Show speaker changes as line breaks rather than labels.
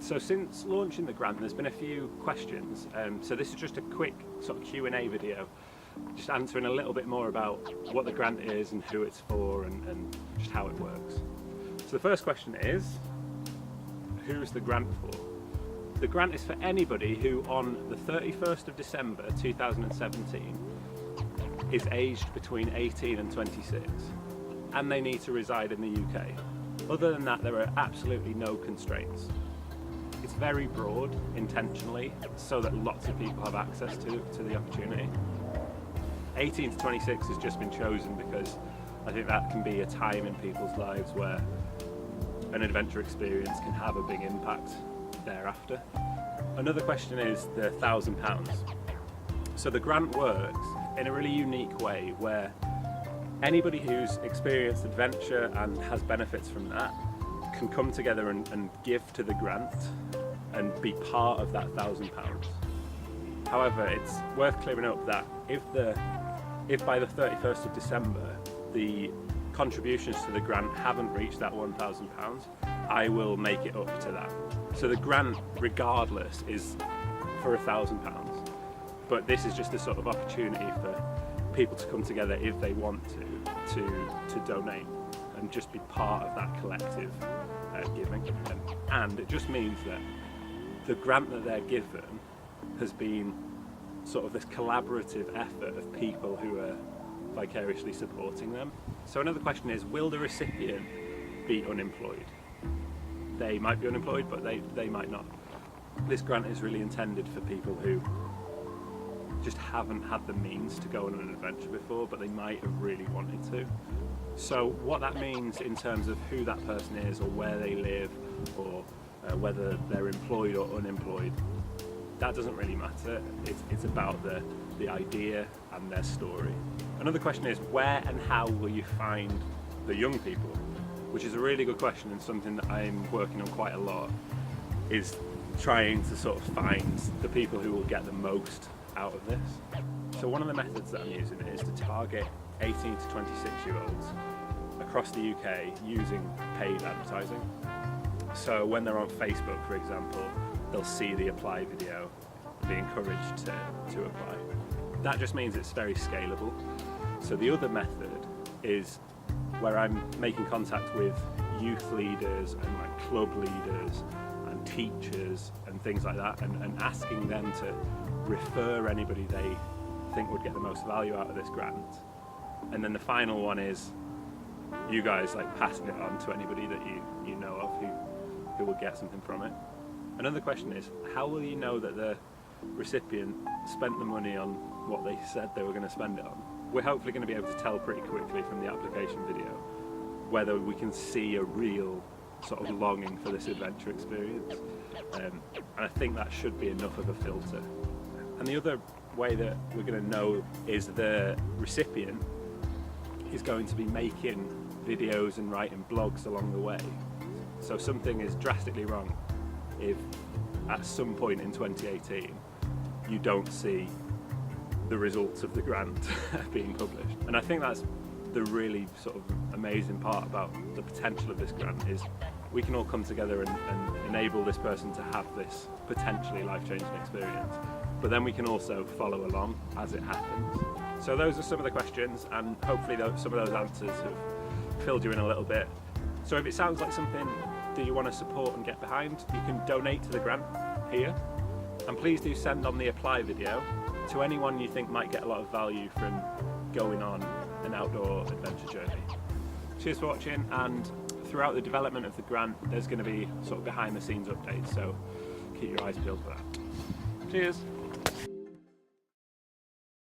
So since launching the grant, there's been a few questions. So this is just a quick sort of Q&A video, just answering a little bit more about what the grant is and who it's for and just how it works. So the first question is, who's the grant for? The grant is for anybody who on the 31st of December 2017 is aged between 18 and 26 and they need to reside in the UK. Other than that, there are absolutely no constraints. It's very broad intentionally so that lots of people have access to the opportunity. 18 to 26 has just been chosen because I think that can be a time in people's lives where an adventure experience can have a big impact thereafter. Another question is the £1,000. So the grant works in a really unique way where anybody who's experienced adventure and has benefits from that can come together and give to the grant and be part of that £1,000. However, it's worth clearing up that if by the 31st of December the contributions to the grant haven't reached that £1,000, I will make it up to that. So the grant, regardless, is for £1,000. But this is just a sort of opportunity for people to come together if they want to donate and just be part of that collective giving. And it just means that the grant that they're given has been sort of this collaborative effort of people who are vicariously supporting them. So another question is, will the recipient be unemployed? They might be unemployed, but they might not. This grant is really intended for people who just haven't had the means to go on an adventure before, but they might have really wanted to. So what that means in terms of who that person is or where they live or whether they're employed or unemployed, that doesn't really matter. It's about the idea and their story. Another question is, where and how will you find the young people? Which is a really good question and something that I'm working on quite a lot, is trying to sort of find the people who will get the most out of this. So one of the methods that I'm using is to target 18 to 26-year-olds across the UK using paid advertising. So when they're on Facebook, for example, they'll see the apply video and be encouraged to apply. That just means it's very scalable. So the other method is where I'm making contact with youth leaders and like club leaders and teachers and things like that, and asking them to refer anybody they think would get the most value out of this grant. And then the final one is you guys like passing it on to anybody that you know of who will get something from it. Another question is, how will you know that the recipient spent the money on what they said they were going to spend it on? We're hopefully going to be able to tell pretty quickly from the application video whether we can see a real sort of longing for this adventure experience, and I think that should be enough of a filter. And the other way that we're going to know is the recipient is going to be making videos and writing blogs along the way. So something is drastically wrong if at some point in 2018 you don't see the results of the grant being published. And I think that's the really sort of amazing part about the potential of this grant, is we can all come together and enable this person to have this potentially life-changing experience, but then we can also follow along as it happens. So those are some of the questions, and hopefully some of those answers have filled you in a little bit. So if it sounds like something that you want to support and get behind, you can donate to the grant here, and please do send on the apply video to anyone you think might get a lot of value from going on an outdoor adventure journey. Cheers for watching, and throughout the development of the grant there's going to be sort of behind the scenes updates, so keep your eyes peeled for that. Cheers!